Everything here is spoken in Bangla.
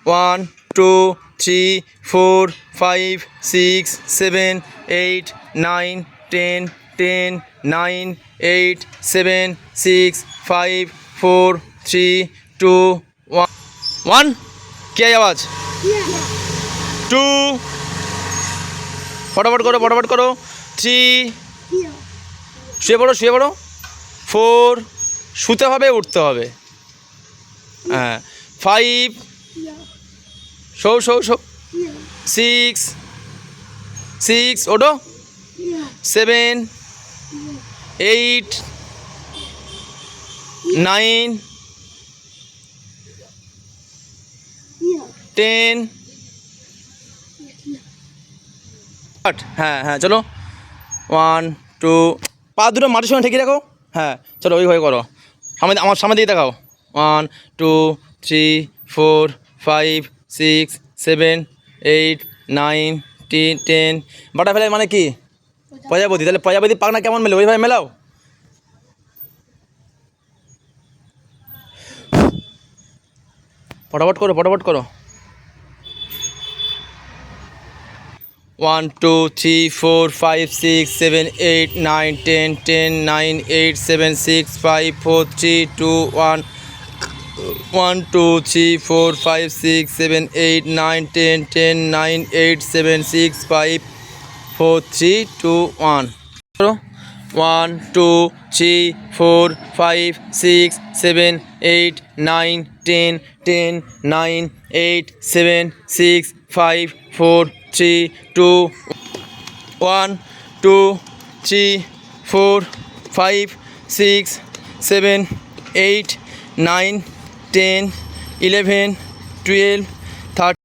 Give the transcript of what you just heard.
1 2 3 4 5 6 7 8 9 10 10 9 8 7 6 5 4 3 2 1 क्या है आवाज 2 फटाफट करो 3 শুয়ে পড়ো 4 শুতে হবে উঠতে হবে হ্যাঁ 5 শো 6 ওঠো 7 8 9 10 হ্যাঁ চলো 1 2 পা দুটো মাটির সঙ্গে ঠেকিয়ে রাখো হ্যাঁ চলো ওইভাবে করো আমার সামনে দিকে দেখাও 1 2 3 4 5 6 7 8 9 10 বাটারফ্লাই মানে কি প্রজাপতি তাহলে প্রজাপতি পাখনা কেমন মেলে ওইভাবে মেলাও ফটাফট করো 1 2 3 4 5 6 7 8 9 10 10 9 8 7 6 5 4 3 2 1 1 2 3 4 5 6 7 8 9 10 10 9 8 7 6 5 4 3 2 1 1 2 3 4 5 6 7 8 9 10 10 9 8 7 6 5 4 3 2 1 2 3 4 5 6 7 8 9 10 11 12 13